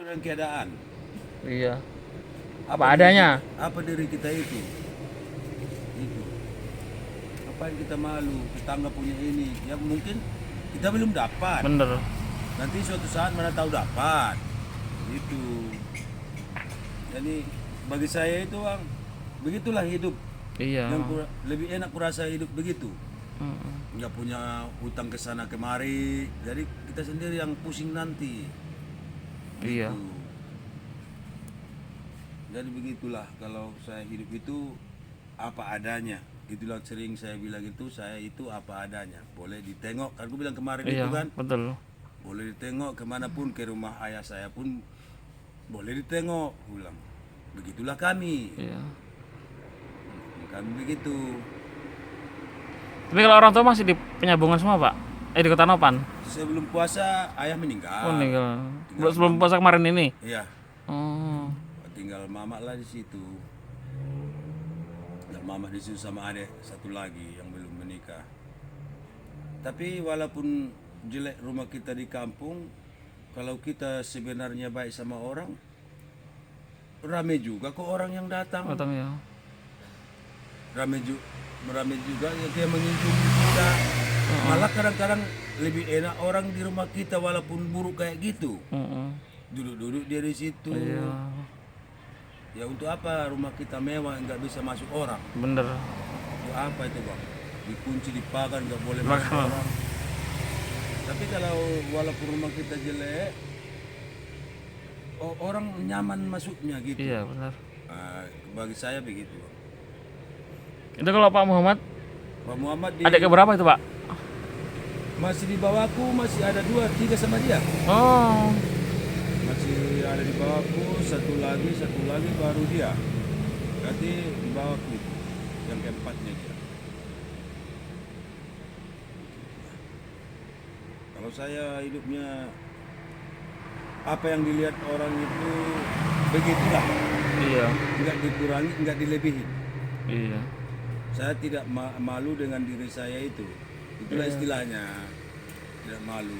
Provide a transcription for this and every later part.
dengan keadaan. Iya. Apa adanya. Apa diri kita itu? Itu. Apa yang kita malu? Tetangga punya ini. Ya mungkin kita belum dapat. Bener. Nanti suatu saat mana tahu dapat. Itu. Jadi bagi saya itu Bang, begitulah hidup. Iya. Lebih enak kurasa hidup begitu. Mm-mm. Nggak punya utang ke sana kemari. Jadi kita sendiri yang pusing nanti. Iya. Gitu. Jadi begitulah kalau saya hidup itu apa adanya. Itulah sering saya bilang itu, saya itu apa adanya. Boleh ditengok, kan aku bilang kemarin Iya, itu kan. betul. Boleh ditengok kemanapun, ke rumah ayah saya pun boleh ditengok, aku bilang. Begitulah kami. Iya. Kami begitu. Tapi kalau orang tua masih di penyambungan semua, Pak? Di Kota Nopan? Sebelum puasa ayah meninggal. Oh, meninggal. Tinggal Sebelum mama. puasa kemarin ini? Iya, Oh. tinggal mama lah di situ. Dan mama di situ sama adik satu lagi yang belum menikah. Tapi walaupun jelek rumah kita di kampung, kalau kita sebenarnya baik sama orang, rame juga kok orang yang datang. Batang ya. Rame juga yang dia mengunjungi kita. Malah kadang-kadang lebih enak orang di rumah kita walaupun buruk kayak gitu. Mm-mm. Duduk-duduk dia di situ. Iya. Ya untuk apa rumah kita mewah nggak bisa masuk orang? Bener. Untuk apa itu Bang? Dikunci di pagar nggak boleh masuk Makanya. orang. Tapi kalau walaupun rumah kita jelek, orang nyaman masuknya gitu. Iya, benar. Bagi saya begitu. Itu kalau Pak Muhammad, Pak Muhammad adik keberapa itu, Pak? masih di bawahku, masih ada 2, 3 sama dia. Oh. Masih ada di bawahku, satu lagi baru dia. Berarti di bawahku yang keempatnya dia. Kalau saya hidupnya apa yang dilihat orang itu begitulah, Iya. nggak dikurangi, nggak dilebihin. Iya. Saya tidak malu dengan diri saya itu. Itulah istilahnya, tidak malu.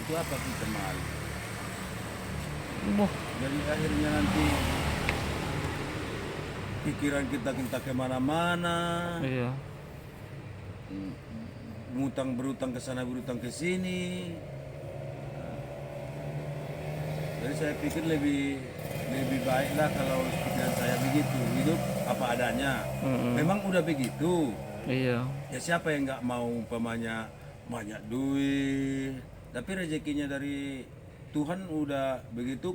Itu apa kita malu? Wah. Jadi akhirnya nanti pikiran kita kemana-mana, Iya. berutang ke sana, berutang ke sini. Jadi saya pikir lebih baiklah kalau pikiran saya begitu, hidup apa adanya. Memang udah begitu. Iya. Ya siapa yang nggak mau umpamanya banyak duit, tapi rezekinya dari Tuhan udah begitu,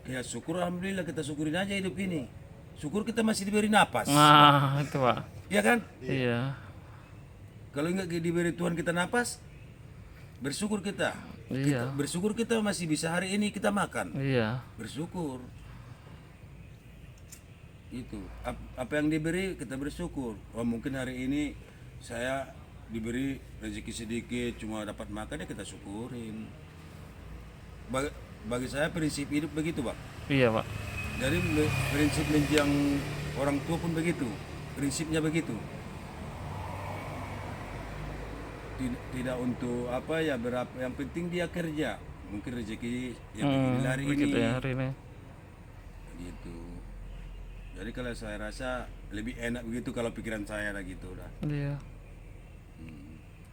ya syukur, alhamdulillah, kita syukurin aja hidup ini. Syukur kita masih diberi napas, Nah, itu, Pak. ya kan? Iya. Kalau nggak diberi Tuhan kita napas, bersyukur kita. Iya. Bersyukur kita masih bisa hari ini kita makan. Iya. Bersyukur. Itu apa yang diberi kita bersyukur. Oh mungkin hari ini saya diberi rezeki sedikit cuma dapat makan, ya kita syukurin. Bagi saya prinsip hidup begitu Pak. Iya, Pak. Jadi prinsip mendiang orang tua pun begitu, prinsipnya begitu. Tidak untuk apa ya, berapa, yang penting dia kerja, mungkin rezeki yang begini hari ini. Begitu ya hari ini. Gitu. Jadi kalau saya rasa lebih enak begitu kalau pikiran saya lah gitu udah. Iya.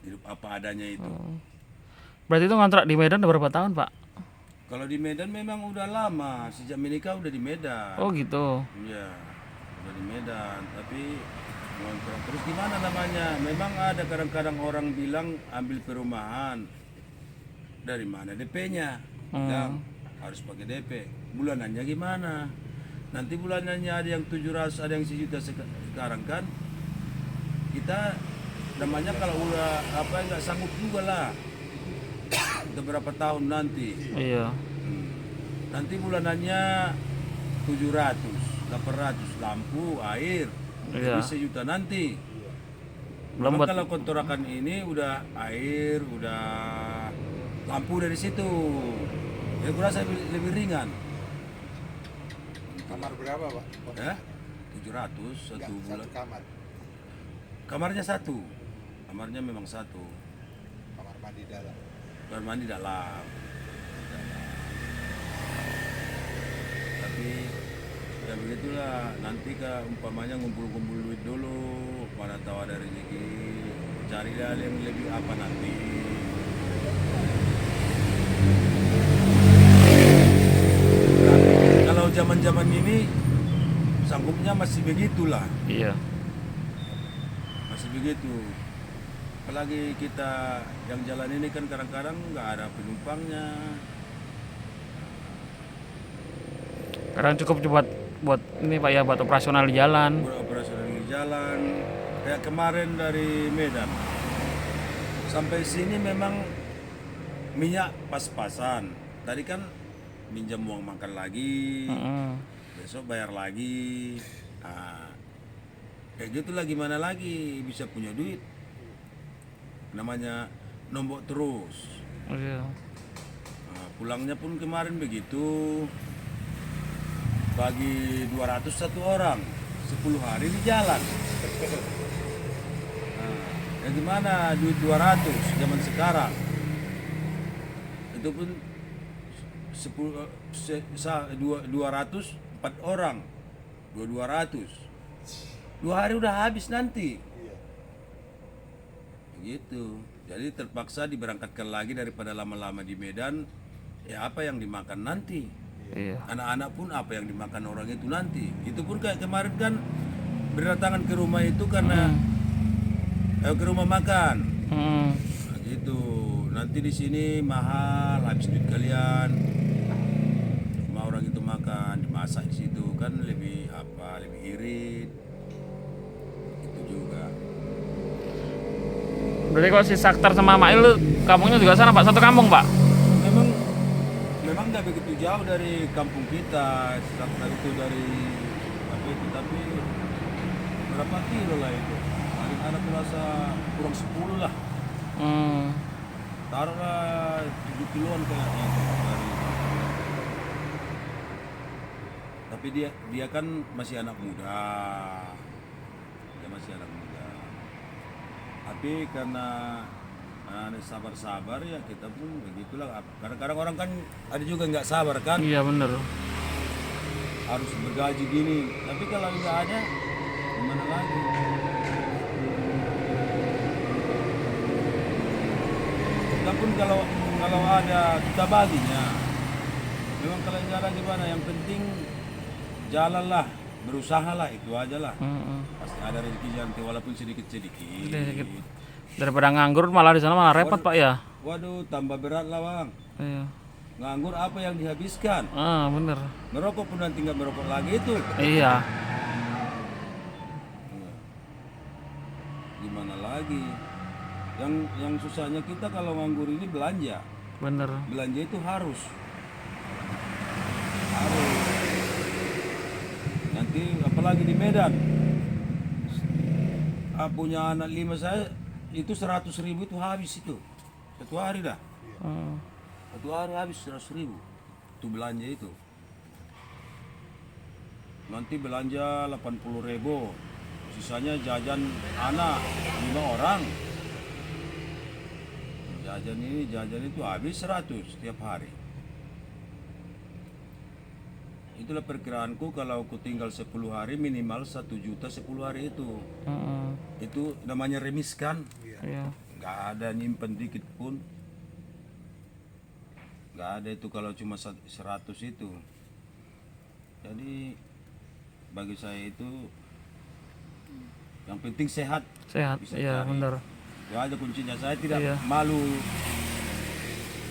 Hidup apa adanya itu. Berarti itu ngontrak di Medan udah berapa tahun, Pak? Kalau di Medan memang udah lama, sejak menikah udah di Medan. Oh, gitu. Iya, udah di Medan, tapi ngontrak terus gimana namanya? Memang ada kadang-kadang orang bilang ambil perumahan. Dari mana DP-nya? Bilang harus pakai DP. Bulanannya gimana? Nanti bulanannya ada yang 700, ada yang 1 juta sekarang kan. Kita namanya kalau udah apa nggak sanggup juga lah. Beberapa tahun nanti. Iya. Nanti bulanannya 700, 800 lampu, air. Iya. Jadi 1 juta nanti. Belum Memang buat. kalau kontrakan ini udah air, udah lampu dari situ. Jadi kurasa lebih ringan. Kamar berapa, Pak? Ya, 700 satu Enggak, bulan. satu kamar. Kamarnya satu. Kamarnya memang satu. Kamar mandi dalam. Kamar mandi dalam. Ya begitulah, nanti umpamanya ngumpul-ngumpul duit dulu, mana tahu ada rezeki, cari hal yang lebih apa nanti. Nah, kalau zaman-zaman ini sanggupnya masih begitulah, Iya. masih begitu. Apalagi kita yang jalan ini kan kadang-kadang nggak ada penumpangnya. Kadang cukup buat ini Pak ya, buat operasional di jalan. Beroperasional di jalan. Kayak kemarin dari Medan sampai sini memang minyak pas-pasan. Tadi kan minjam uang makan lagi, Mm-mm. besok bayar lagi. Nah, kayak gitulah, gimana lagi bisa punya duit? Namanya nombok terus. Iya. Nah, pulangnya pun kemarin begitu. Bagi 200 satu orang, 10 hari di jalan. Nah, ya gimana duit 200 zaman sekarang? Itu pun 200 4 orang. 200. 2 hari udah habis nanti. Begitu. Jadi terpaksa diberangkatkan lagi daripada lama-lama di Medan. Ya apa yang dimakan nanti? Iya. Anak-anak pun apa yang dimakan orang itu nanti. Itu pun kayak kemarin kan berdatangan ke rumah itu karena ke rumah makan. Mm. Nah, gitu. Nanti di sini mahal, habis duit kalian. Cuma orang itu makan, dimasak di situ kan lebih apa, lebih irit. Itu juga. Berarti kalau si Saktar sama Mail kampungnya juga sana Pak, satu kampung Pak? Memang memang nggak begitu jauh dari kampung kita. Saktar itu dari apa itu, tapi berapa kilo lah itu? Paling ada kurasa kurang 10 lah. Taruhlah 7 kiloan kayaknya itu dari. Tapi dia kan masih anak muda. Dia masih anak muda. Tapi karena sabar-sabar ya kita pun begitulah. Kadang-kadang orang kan ada juga nggak sabar kan, Iya bener. harus bergaji gini. Tapi kalau nggak ada, gimana lagi? Kita pun kalau ada kita baginya. Memang kalau nggak ada gimana? Yang penting jalanlah, berusahalah, itu aja lah. Pasti ada rezeki nanti walaupun sedikit-sedikit. Sedikit. Daripada nganggur malah di sana malah repot Pak ya. Waduh, tambah berat lah bang. Iya. Nganggur apa yang dihabiskan? Bener. Merokok pun nanti nggak merokok lagi itu. Iya. Gimana lagi? Yang susahnya kita kalau nganggur ini belanja. Bener. Belanja itu harus. Nanti apalagi di Medan. Punya anak 5 saya itu 100.000 itu habis itu. Satu hari dah. Satu hari habis 100.000. Itu belanja itu. Nanti belanja 80.000. Sisanya jajan anak 5 orang. Jajan itu habis 100 setiap hari. Itulah perkiraanku kalau aku tinggal 10 hari minimal 1 juta 10 hari itu. Itu namanya remis kan? Iya. Nggak ada nyimpen dikit pun. Nggak ada itu kalau cuma 100 itu. Jadi bagi saya itu yang penting sehat. Sehat. Bisa Iya cari. bener. Itu aja kuncinya. Saya tidak Iya. malu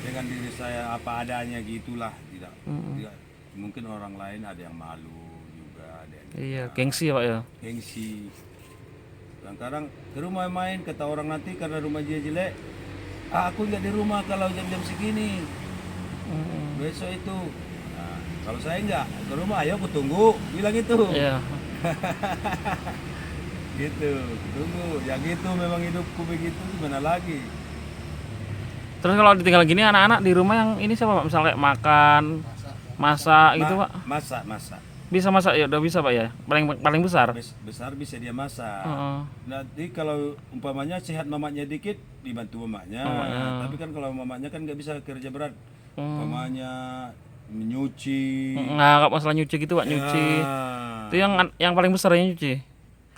dengan diri saya apa adanya gitulah. Tidak. Mungkin orang lain ada yang malu juga, ada yang Iya, gengsi ya Pak ya. gengsi. Kadang-kadang ke rumah main, kata orang nanti karena rumah dia jelek, aku nggak di rumah kalau jam-jam segini. Besok itu. Nah, kalau saya nggak ke rumah, ayo aku tunggu, bilang itu. Iya. Gitu, tunggu. Ya gitu memang hidupku begitu, gimana lagi? Terus kalau ditinggal gini anak-anak di rumah yang ini siapa Pak? Misalnya kayak makan, masak gitu Pak? Masak. Bisa masak ya, udah bisa Pak ya. Paling besar. Besar bisa dia masak. Heeh. Nanti kalau umpamanya sehat mamanya dikit dibantu mamanya. Tapi kan kalau mamanya kan nggak bisa kerja berat. Umpamanya menyuci. Nggak masalah nyuci gitu pak, nyuci. Ya, Itu yang paling besar yang nyuci.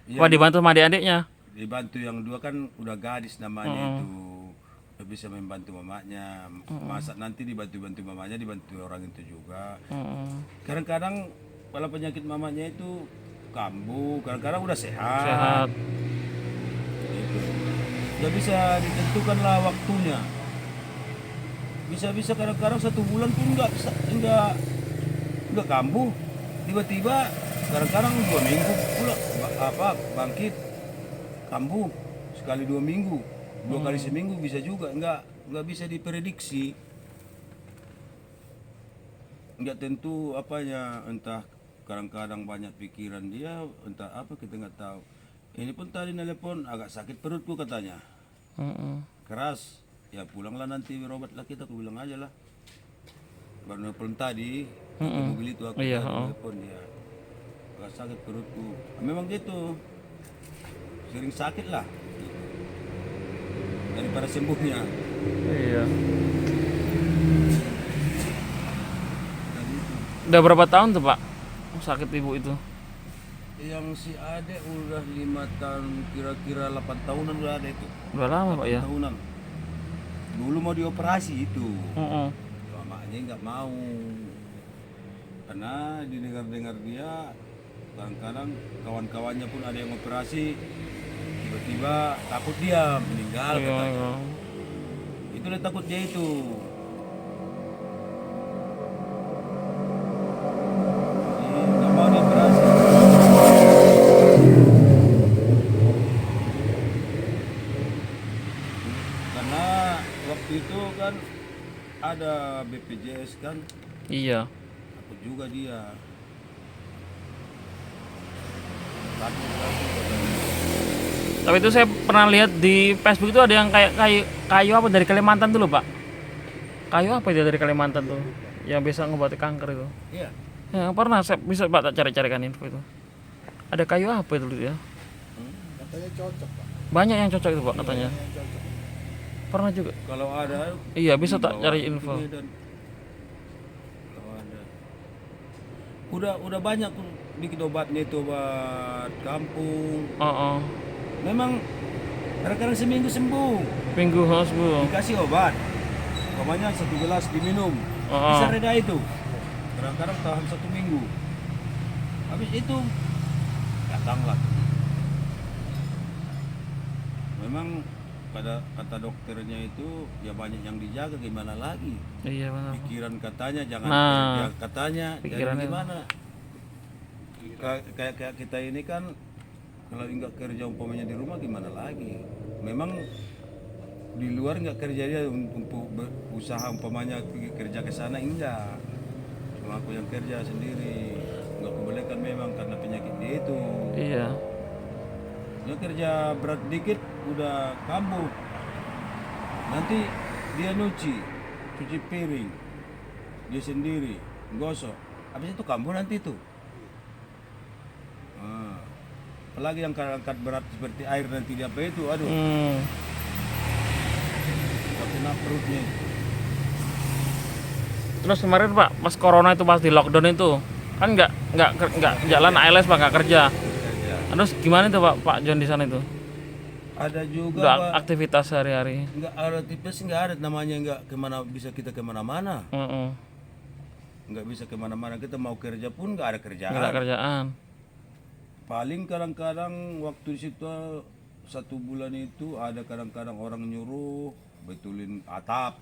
iya, Apa dibantu sama adik-adiknya? dibantu yang dua kan udah gadis namanya itu. Udah bisa membantu mamanya. Masak nanti dibantu-bantu mamanya, dibantu orang itu juga. Kadang-kadang kalau penyakit mamanya itu kambuh, kadang-kadang udah sehat. Sehat. Gitu. Nggak bisa ditentukan lah waktunya. Bisa-bisa kadang-kadang 1 bulan pun nggak kambuh. Tiba-tiba kadang-kadang 2 minggu pula bangkit kambuh. Sekali 2 minggu, 2 kali seminggu bisa juga. Nggak bisa diprediksi. Nggak tentu apanya, entah kadang-kadang banyak pikiran dia, entah apa kita nggak tahu. Ini pun tadi nelpon agak sakit perutku katanya, keras. Ya pulanglah nanti berobatlah kita, aku bilang aja lah. Baru nelpon tadi, di mobil itu aku Iya, tadi nelpon dia, agak sakit perutku. Memang gitu, sering sakit lah, daripada sembuhnya. Iya. Nah, gitu. Udah berapa tahun tuh pak sakit ibu itu? Yang si Ade udah 5 tahun, kira-kira 8 tahunan udah ada itu. Udah lama pak ya? Tahunan. Dulu mau dioperasi itu, Heeh. mamanya nggak mau, karena didengar-dengar dia kadang-kadang kawan-kawannya pun ada yang operasi, tiba-tiba takut dia meninggal Iya, katanya. iya. Itu dia takut dia itu. Nggak mau dioperasi. Karena waktu itu kan ada BPJS kan, Iya. takut juga dia. Takut. Tapi itu saya pernah lihat di Facebook itu ada yang kayak kayu apa dari Kalimantan tuh loh pak. Kayu apa itu dari Kalimantan tuh? Yang bisa ngobati kanker itu. Iya. Ya, pernah saya bisa pak tak cari-carikan info itu. Ada kayu apa itu dulu ya? Katanya cocok pak. Banyak yang cocok itu pak katanya. Yang cocok. Pernah juga. Kalau ada, Iya bisa tak bawa cari ke info. Medan. Kalau ada. Udah banyak tuh bikin obatnya itu, obat kampung. Oh, Memang kadang-kadang seminggu sembuh. minggu harus bu. Dikasih obat. Umpamanya 1 gelas diminum. Oh. Bisa reda itu. Kadang-kadang tahan 1 minggu. Habis itu datanglah. Memang pada kata dokternya itu ya banyak yang dijaga, gimana lagi. Iya benar. Pikiran katanya jangan Nah, kerja katanya, jadi pikirannya. gimana? Kayak kita ini kan kalau nggak kerja umpamanya di rumah gimana lagi? Memang di luar nggak kerja dia untuk usaha umpamanya pergi kerja ke sana, enggak. Cuma aku yang kerja sendiri, nggak kubolehkan memang karena penyakit dia itu. Iya. Dia kerja berat dikit udah kambuh. Nanti dia cuci piring, dia sendiri gosok. Habis itu kambuh nanti itu. Nah, apalagi yang angkat berat seperti air nanti dia apa itu, aduh, nggak kena perutnya. Terus kemarin pak pas corona itu pas di lockdown itu kan nggak jalan ALS pak, nggak kerja. Kerja. Terus gimana itu pak John di sana itu? Ada juga Udah Pak, aktivitas sehari-hari. nggak ada tipes, nggak ada namanya, nggak kemana bisa kita kemana-mana, Heeh. nggak bisa kemana-mana. Kita mau kerja pun nggak ada kerjaan. Nggak ada kerjaan. Paling kadang-kadang waktu di situ 1 bulan itu ada kadang-kadang orang nyuruh betulin atap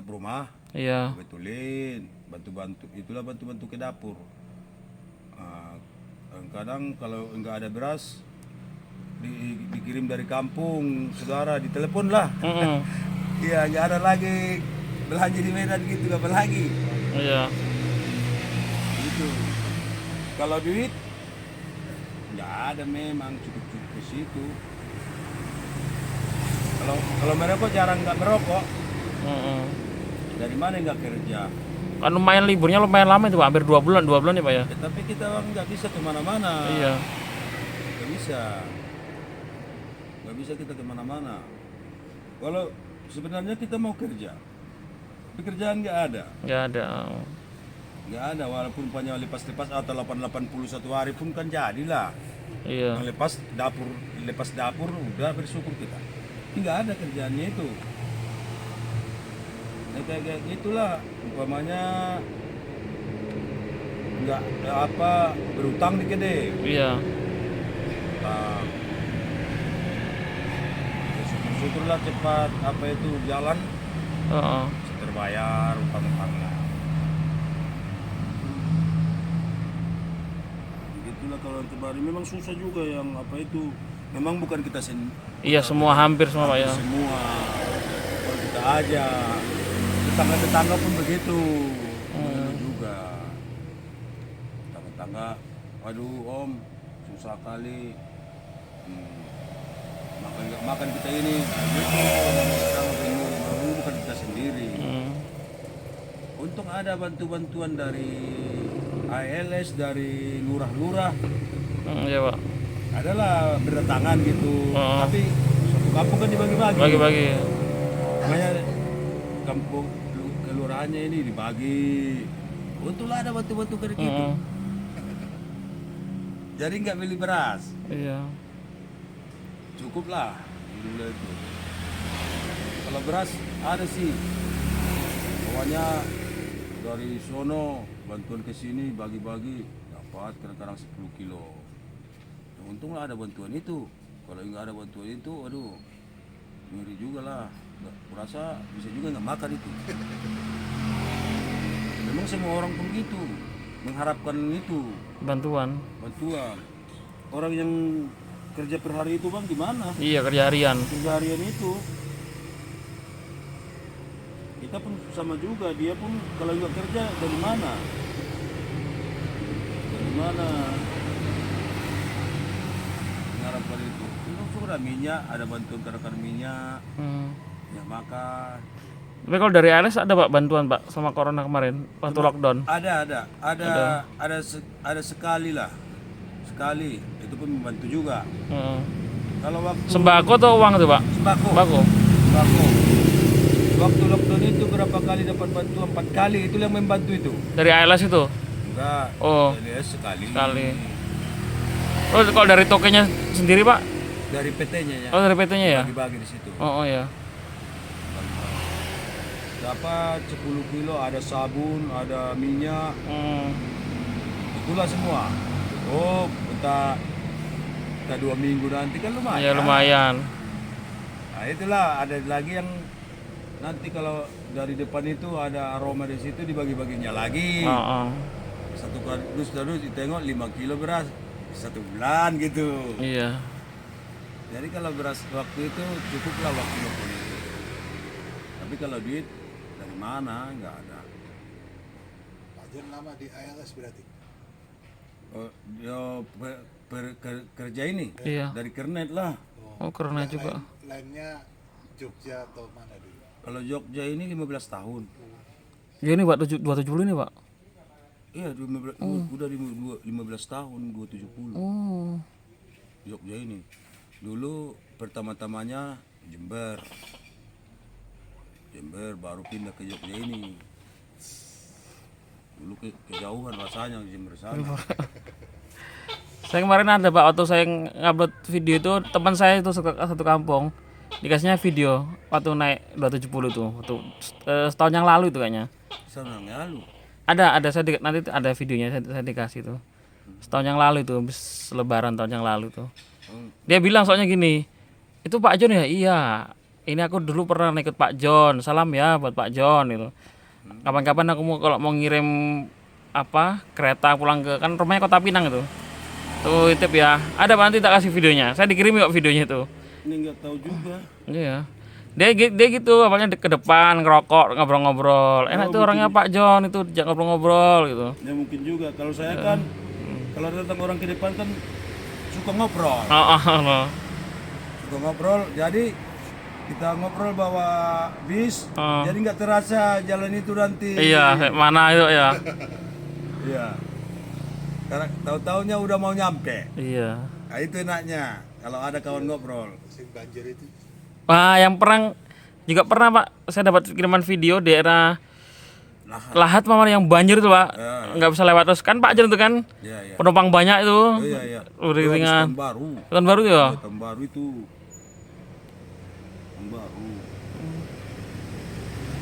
rumah, Iya. betulin, bantu-bantu, itulah bantu-bantu ke dapur. Nah, kadang-kadang kalau nggak ada beras dikirim dari kampung, saudara ditelepon lah. Iya, nggak ada lagi belanja di Medan gitu, apa lagi Iya. gitu. Kalau duit nggak ada, memang cukup-cukup ke situ. Kalau merokok jarang nggak merokok, dari mana nggak kerja. Kan lumayan liburnya lumayan lama itu pak, hampir 2 bulan ya pak ya. Tapi kita nggak bisa kemana-mana. Iya. Nggak bisa kita kemana-mana. Kalau sebenarnya kita mau kerja, Pekerjaan nggak ada. Nggak ada. Nggak ada, walaupun punya lepas-lepas atau 881 hari pun kan jadilah. Iya. Lepas dapur udah bersyukur kita. Nggak ada kerjaannya itu. Ya, kayak gitulah, umpamanya nggak apa berutang dikit deh. Iya. Nah, ya syukur-syukurlah cepat apa itu jalan Heeh. terbayar utang-utangnya. Begitulah kalau yang kemarin memang susah juga yang apa itu. Memang bukan kita Iya, semua hampir semua Pak ya. semua, bukan kita aja. Tetangga-tetangga pun begitu. Begitu juga. Tetangga, waduh Om, susah kali. Makan nggak makan kita ini. Gitu. Tetangga bingung, bukan kita sendiri. Untung ada bantuan dari ALS, dari lurah-lurah. Iya Pak. Adalah berdatangan gitu. Tapi satu kampung kan dibagi-bagi. Bagi-bagi. Makanya kampung kelurahannya ini dibagi. Untunglah ada bantu-bantu kayak gitu. Jadi nggak beli beras. Iya. Cukup lah. Alhamdulillah itu. Kalau beras ada sih. Pokoknya dari sono bantuan ke sini bagi-bagi dapat kadang-kadang 10 kilo. Ya, untunglah ada bantuan itu. Kalau nggak ada bantuan itu, aduh, ngeri juga lah. Kurasa bisa juga nggak makan itu. Memang semua orang pun gitu, mengharapkan itu Bantuan. bantuan. Orang yang kerja per hari itu bang gimana? Iya, kerja harian. Kerja harian itu kita pun sama juga, dia pun kalau nggak kerja dari mana? Dari mana? Mengharapkan itu. Untung sudah minyak, ada bantuan kadang-kadang minyak, ya makan. Tapi kalau dari ALS ada Pak bantuan Pak sama corona kemarin waktu lockdown? Ada sekali lah, sekali itu pun membantu juga. Kalau waktu Sembako atau uang tuh Pak? sembako, Sembako. sembako. Waktu lockdown itu berapa kali dapat bantuan? 4 kali, itu yang membantu itu. Dari ALS itu? Enggak, Oh. LS sekali. Sekali. Oh, kalau dari tokonya sendiri Pak? Dari PT-nya ya. Oh, dari PT-nya ya? Bagi-bagi di situ. Oh ya. Dapat 10 kilo, ada sabun, ada minyak, itulah semua. Oh, kita 2 minggu nanti kan lumayan. Ya lumayan. Nah itulah, ada lagi yang nanti kalau dari depan itu ada aroma di situ dibagi-baginya lagi. Satu kardus ditengok 5 kilo beras 1 bulan gitu. Iya. Jadi kalau beras waktu itu cukuplah waktu lockdown itu. Tapi kalau duit dari mana nggak ada. Pak Jon lama di ALS berarti. Oh, kerja ini Iya. dari Kernet lah. Oh, karena juga. Lainnya Jogja atau mana dulu? Kalau Jogja ini 15 tahun. Ya ini Pak 270 ini Pak. Iya, 15, udah 15 tahun 270. Oh. Jogja ini. Dulu pertama-tamanya Jember. Baru pindah ke Jogja ini. Dulu kejauhan rasanya Jember sana. Saya kemarin ada Pak waktu saya ngupload video itu, teman saya itu satu kampung dikasihnya video waktu naik 270 tuh, waktu setahun yang lalu itu kayaknya. Setahun yang lalu. Ada nanti ada videonya saya dikasih tuh. Setahun yang lalu itu, habis lebaran tahun yang lalu tuh. Dia bilang soalnya gini, itu Pak Jon ya? Iya. Ini aku dulu pernah ikut Pak Jon. Salam ya buat Pak Jon itu. Kapan-kapan aku kalau mau ngirim kereta pulang ke kan rumahnya Kota Pinang itu. Tuh titip ya. Ada Pak nanti tak kasih videonya. Saya dikirim kok videonya itu. Ini nggak tahu juga. Iya. Dia gitu awalnya ke depan ngerokok ngobrol-ngobrol. Enak tuh orangnya Pak Jon itu diajak ngobrol-ngobrol gitu. Ya mungkin juga. Kalau saya kan kalau datang orang ke depan kan suka ngobrol. Suka ngobrol. Jadi kita ngobrol bawa bis. Jadi nggak terasa jalan itu nanti. Iya, mana itu ya? Iya. Karena tahu-taunya udah mau nyampe. Iya. Nah, itu enaknya kalau ada kawan ngobrol. Musim banjir itu. Wah, yang juga pernah Pak, saya dapat kiriman video daerah Lahat. Lahat Mama yang banjir itu Pak, Ya. nggak bisa lewat terus kan Pak Jon itu kan, Iya, iya. penumpang banyak itu, Iya, iya. ringan. Tahun baru. Tahun baru ya. Tahun baru itu. Tahun baru.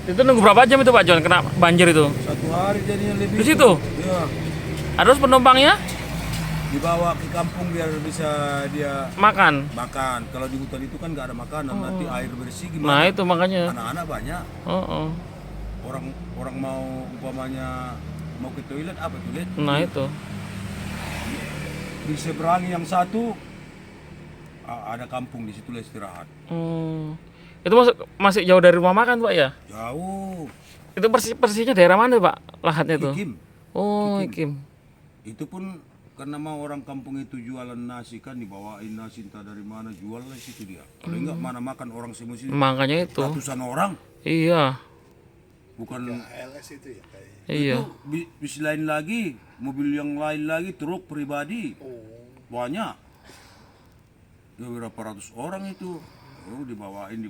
Itu nunggu berapa jam itu Pak Jon kena banjir itu? 1 hari jadinya lebih. Di situ? Iya. Terus penumpangnya Dibawa ke kampung biar bisa dia makan. makan. Kalau di hutan itu kan nggak ada makanan, nanti air bersih Nah gimana? itu makanya. Anak-anak banyak. Oh. Orang mau umpamanya mau ke toilet apa toilet? Nah itu. Di seberang yang satu ada kampung, di situ istirahat. Itu masih jauh dari rumah makan Pak ya? Jauh. Itu persisnya daerah mana Pak lahatnya itu? Kikim. Oh Kim. Itu pun karena mau orang kampung itu jualan nasi kan, dibawain nasi entah dari mana, jual lah situ dia. Kalau enggak mana makan orang semuanya Makanya itu. ratusan orang. Iya. Bukan ALS itu ya kayak. Iya. itu bis lain lagi, mobil yang lain lagi, truk pribadi. Banyak. Ya, berapa ratus orang itu. Oh, dibawain.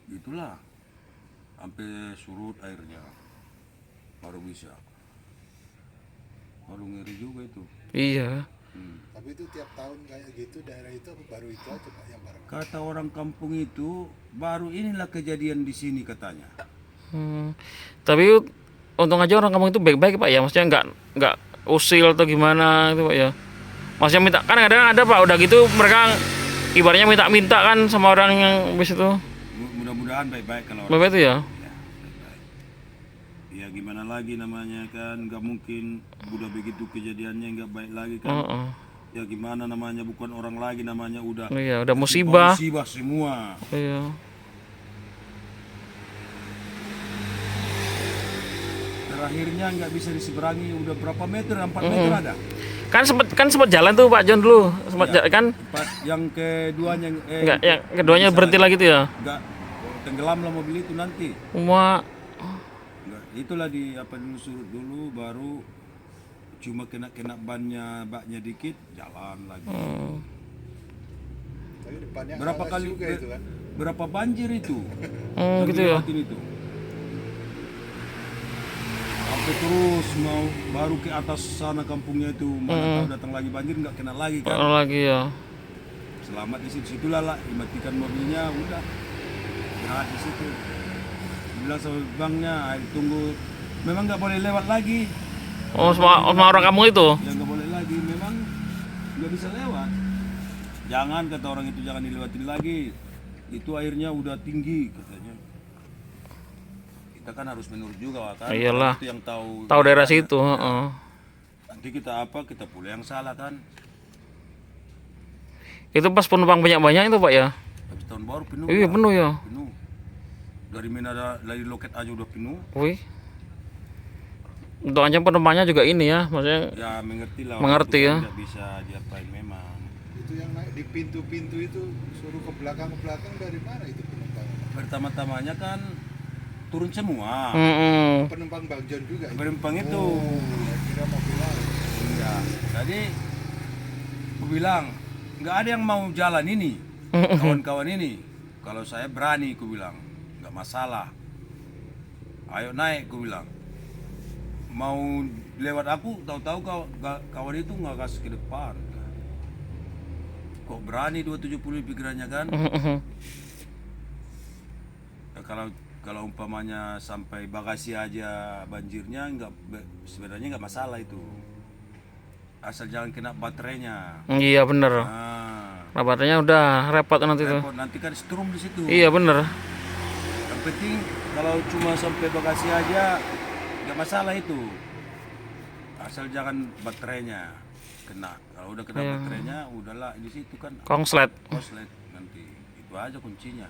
Itulah. Sampai surut airnya. Baru bisa. Baru ngeri juga itu. Iya. Tapi itu tiap tahun kayak gitu daerah itu apa baru itu aja Pak yang bareng. Kata orang kampung itu, baru inilah kejadian di sini katanya. Tapi untung aja orang kampung itu baik-baik Pak ya, maksudnya nggak usil atau gimana itu Pak ya. Maksudnya minta kan kadang ada Pak, udah gitu mereka ibaratnya minta kan sama orang yang bis itu. Mudah-mudahan baik-baik kalau orang. Baik itu ya. Ya, baik-baik. Ya gimana lagi namanya kan, nggak mungkin udah begitu kejadiannya nggak baik lagi kan. Heeh. Ya gimana namanya, bukan orang lagi namanya, udah Iya, udah musibah. musibah semua. Iya. Terakhirnya nggak bisa diseberangi, udah berapa meter, 4 meter ada. Kan sempat jalan tuh Pak Jon dulu, sempat kan? Yang keduanya Enggak, yang keduanya berhenti lagi tuh ya. nggak tenggelam lah mobil itu nanti. Cuma Nggak, itulah di apa dulu, surut dulu, baru cuma kena baknya dikit, jalan lagi. Tapi depannya Berapa ALS kali juga itu kan. berapa banjir itu? gitu ya. Lewatin itu. Sampai terus mau baru ke atas sana kampungnya itu, mana tahu datang lagi banjir nggak kena lagi kan. Kalau lagi ya. Selamat di situ, situlah lah dimatikan mobilnya, udah. Nah di situ. Bilang sama banknya, "Ayo tunggu, memang nggak boleh lewat lagi." Oh, sama orang kampung itu. Ya nggak boleh lagi, memang nggak bisa lewat. Jangan, kata orang itu, jangan dilewatin lagi. Itu airnya udah tinggi katanya. Kita kan harus menurut juga kan. Iyalah. Itu yang tahu. Tahu daerah situ, heeh. Nanti kita kita pula yang salah kan. Itu pas penumpang banyak-banyak itu Pak ya. Habis tahun baru penuh. Iya, Pak. penuh ya. Penuh. Dari Menara, dari loket aja udah penuh. Wih. Untuk aja penumpangnya juga ini ya, maksudnya Ya mengerti lah. Mengerti orang ya. Tidak bisa diapain memang. Itu yang naik di pintu-pintu itu suruh ke belakang dari mana itu penumpang? Pertama-tamanya kan turun semua. Penumpang Bang Jon juga. Itu. Penumpang itu. Saya kira mobil lain. Enggak. Jadi aku bilang nggak ada yang mau jalan ini, kawan-kawan ini. Kalau saya berani, aku bilang nggak masalah. Ayo naik, aku bilang. Mau lewat aku, tahu-tahu kawan itu nggak kasih ke depan. Kok berani 270 pikirannya kan? Ya, kalau umpamanya sampai bagasi aja banjirnya sebenarnya nggak masalah itu. Asal jangan kena baterainya. Iya bener. Nah, Baterainya udah repot nanti tuh. repot, nanti kan strum di situ. Iya bener. Yang penting kalau cuma sampai bagasi aja nggak masalah itu. Asal jangan baterainya kena. Kalau udah kena baterainya, udahlah di situ kan Kongslet. koslet nanti. Itu aja kuncinya.